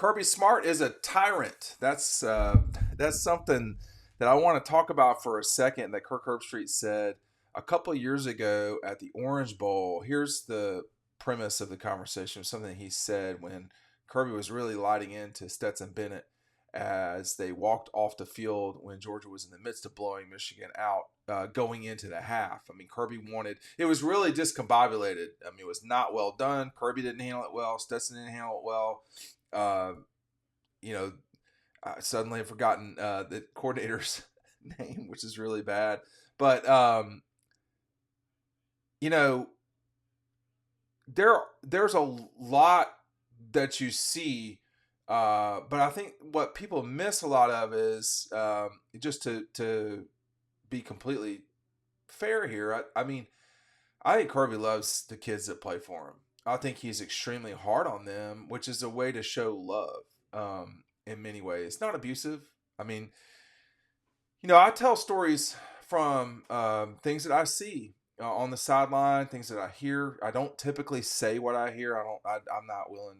Kirby Smart is a tyrant. That's something that I want to talk about for a second. That Kirk Herbstreit said a couple of years ago at the Orange Bowl. Here's the premise of the conversation. Something he said when Kirby was really lighting into Stetson Bennett as they walked off the field when Georgia was in the midst of blowing Michigan out, going into the half. I mean, Kirby wanted it was really discombobulated. I mean, it was not well done. Kirby didn't handle it well. Stetson didn't handle it well. Uh, you know, I suddenly have forgotten the coordinator's name, which is really bad. But you know, there's a lot that you see, but I think what people miss a lot of is just to be completely fair here. I mean, I think Kirby loves the kids that play for him. I think he's extremely hard on them, which is a way to show love. In many ways, not abusive. I mean, I tell stories from things that I see on the sideline, things that I hear. I don't typically say what I hear. I'm not willing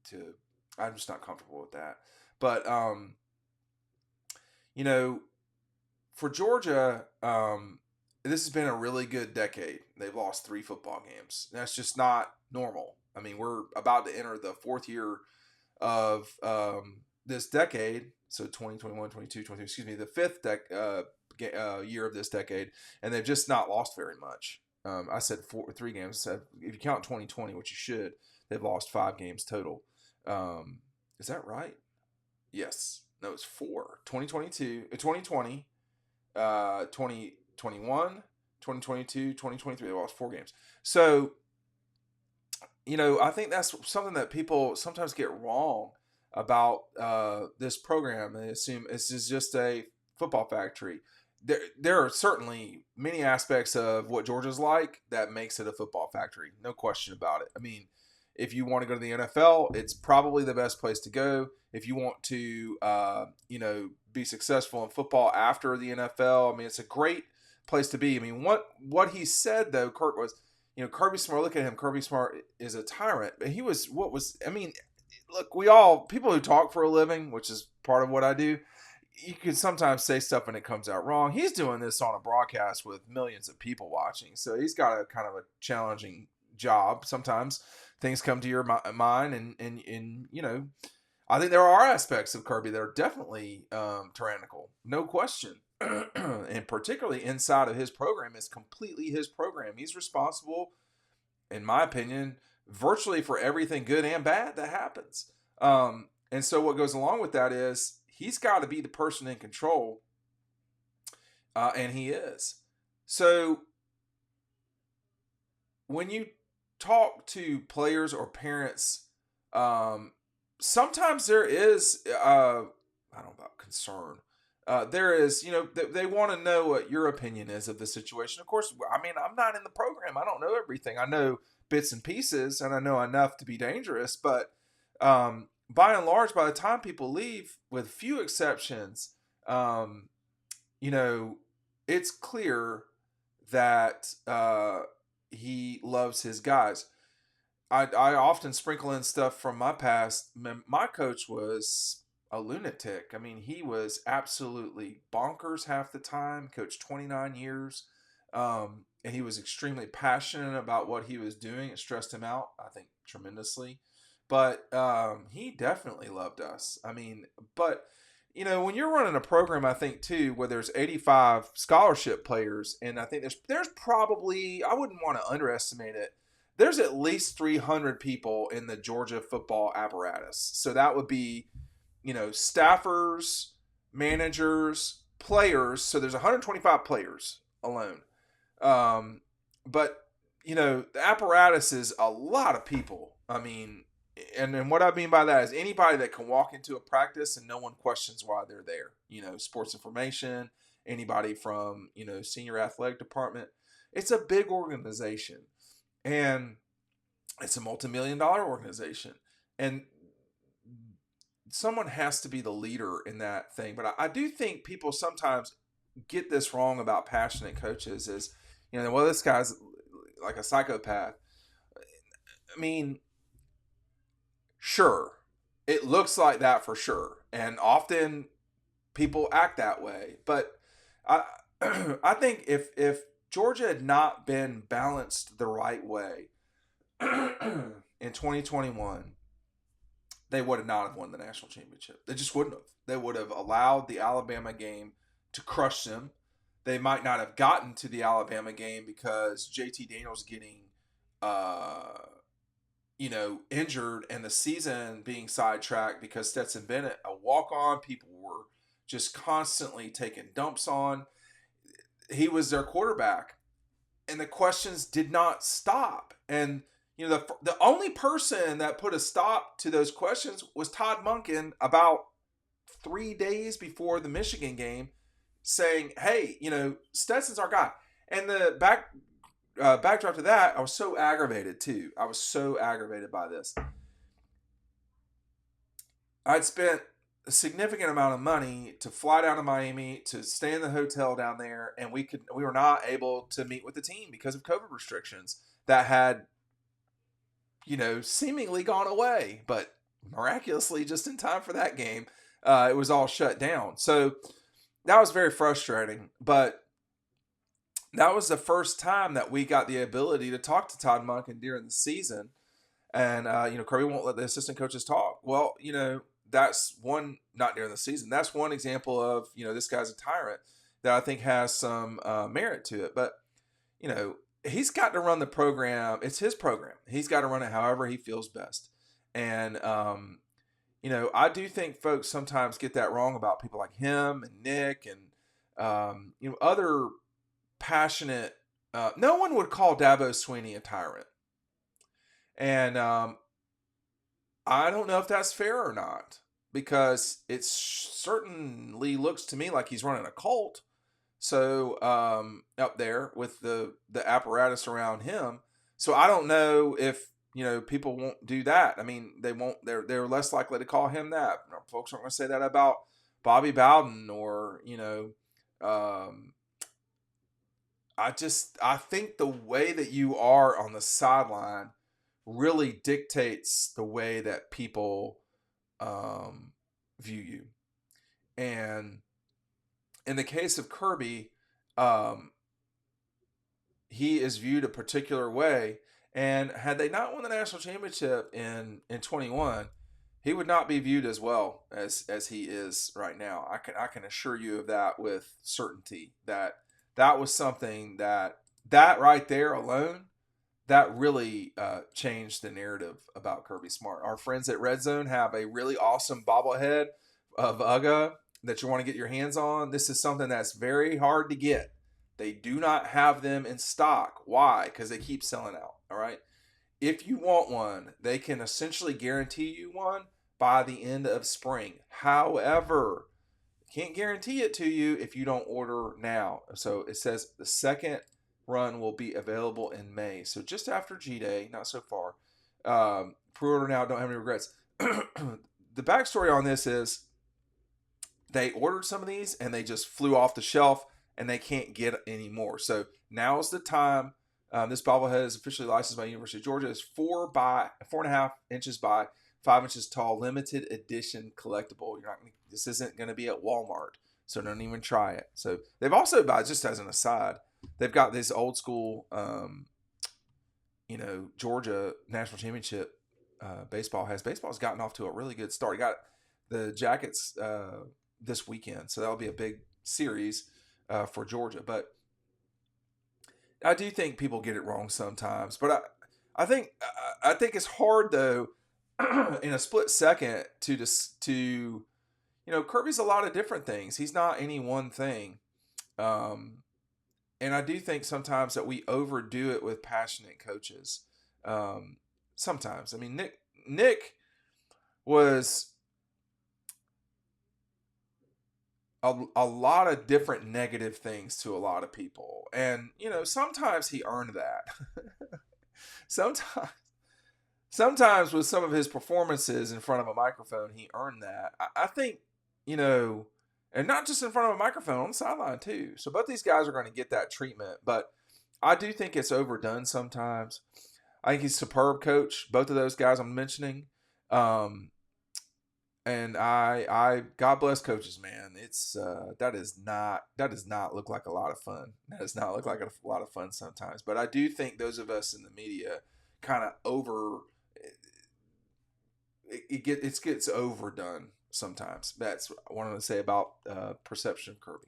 to. I'm just not comfortable with that. But you know, for Georgia, this has been a really good decade. They've lost 3 football games. That's just not normal. I mean, we're about to enter the 4th year of this decade. So 2021, 22, 23, excuse me, the 5th year of this decade. And they've just not lost very much. I said 3 games. So if you count 2020, which you should, they've lost 5 games total. Is that right? Yes. No, it's 4. 2022, 2020, 2021, 2022, 2023. They lost 4 games. So, I think that's something that people sometimes get wrong about this program. They assume this is just a football factory. There are certainly many aspects of what Georgia's like that makes it a football factory. No question about it. I mean, if you want to go to the NFL, it's probably the best place to go. If you want to, be successful in football after the NFL, I mean, it's a great place to be. I mean, what he said though, Kirk was, Kirby Smart. Look at him. Kirby Smart is a tyrant, but he was I mean, look, people who talk for a living, which is part of what I do. You can sometimes say stuff and it comes out wrong. He's doing this on a broadcast with millions of people watching, so he's got a kind of a challenging job. Sometimes things come to your mind, and I think there are aspects of Kirby that are definitely tyrannical, no question. And particularly inside of his program is completely his program. He's responsible, in my opinion, virtually for everything good and bad that happens. And so what goes along with that is he's got to be the person in control, and he is. So when you talk to players or parents, sometimes there is, I don't know about concern. There is, they want to know what your opinion is of the situation. Of course, I mean, I'm not in the program. I don't know everything. I know bits and pieces, and I know enough to be dangerous. But by and large, by the time people leave, with few exceptions, it's clear that he loves his guys. I often sprinkle in stuff from my past. My coach was a lunatic. I mean, he was absolutely bonkers half the time, coached 29 years. And he was extremely passionate about what he was doing. It stressed him out, I think, tremendously. But he definitely loved us. I mean, but, when you're running a program, I think, too, where there's 85 scholarship players, and I think there's probably, I wouldn't want to underestimate it, there's at least 300 people in the Georgia football apparatus. So that would be, staffers, managers, players. So there's 125 players alone. But, the apparatus is a lot of people. I mean, and what I mean by that is anybody that can walk into a practice and no one questions why they're there. Sports information, anybody from, senior athletic department. It's a big organization. And it's a multi-million-dollar organization. And someone has to be the leader in that thing. But I do think people sometimes get this wrong about passionate coaches is, well, this guy's like a psychopath. I mean, sure. it looks like that for sure, and often people act that way. But I I think if Georgia had not been balanced the right way in 2021, they would have not have won the national championship. They just wouldn't have. They would have allowed the Alabama game to crush them. They might not have gotten to the Alabama game because JT Daniels getting injured and the season being sidetracked because Stetson Bennett, a walk-on, people were just constantly taking dumps on. He was their quarterback, and the questions did not stop. And the only person that put a stop to those questions was Todd Monken about 3 days before the Michigan game, saying, "Hey, Stetson's our guy." And the backdrop to that, I was so aggravated too. I was so aggravated by this. I'd spent a significant amount of money to fly down to Miami to stay in the hotel down there, and we were not able to meet with the team because of COVID restrictions that had, seemingly gone away, but miraculously, just in time for that game, it was all shut down. So that was very frustrating, but that was the first time that we got the ability to talk to Todd Monken during the season. And, Kirby won't let the assistant coaches talk. Well, that's one, not during the season. That's one example of, this guy's a tyrant that I think has some merit to it. But, he's got to run the program. It's his program. He's got to run it however he feels best. And, I do think folks sometimes get that wrong about people like him and Nick and, other passionate. No one would call Dabo Swinney a tyrant. And I don't know if that's fair or not, because it certainly looks to me like he's running a cult. So up there with the apparatus around him. So I don't know if people won't do that. I mean, they won't. They're less likely to call him that. Folks aren't going to say that about Bobby Bowden or I think the way that you are on the sideline really dictates the way that people view you. And in the case of Kirby, he is viewed a particular way. And had they not won the national championship in 21, he would not be viewed as well as he is right now. I can assure you of that with certainty. That was something that right there alone, that really changed the narrative about Kirby Smart. Our friends at Red Zone have a really awesome bobblehead of Uga that you want to get your hands on. This is something that's very hard to get. They do not have them in stock. Why? Because they keep selling out. All right. If you want one, they can essentially guarantee you one by the end of spring. However, can't guarantee it to you if you don't order now. So it says the second run will be available in May. So just after G-Day, not so far. Pre-order now, don't have any regrets. The backstory on this is they ordered some of these and they just flew off the shelf and they can't get any more. So now is the time. This bobblehead is officially licensed by University of Georgia. It's 4.5 inches by 5 inches tall, limited edition collectible. This isn't going to be at Walmart, so don't even try it. So they've also, just as an aside, they've got this old school, Georgia national championship baseball's gotten off to a really good start. You got the Jackets this weekend, so that'll be a big series for Georgia. But I do think people get it wrong sometimes. But I think it's hard though in a split second to Kirby's a lot of different things. He's not any one thing. And I do think sometimes that we overdo it with passionate coaches. Sometimes. I mean, Nick was a lot of different negative things to a lot of people. And, sometimes he earned that. Sometimes with some of his performances in front of a microphone, he earned that. I think, and not just in front of a microphone, on the sideline too. So both these guys are going to get that treatment. But I do think it's overdone sometimes. I think he's a superb coach, both of those guys I'm mentioning. And I God bless coaches, man. It's that does not look like a lot of fun. That does not look like a lot of fun sometimes. But I do think those of us in the media kind of over it gets overdone sometimes. That's what I wanted to say about perception of Kirby.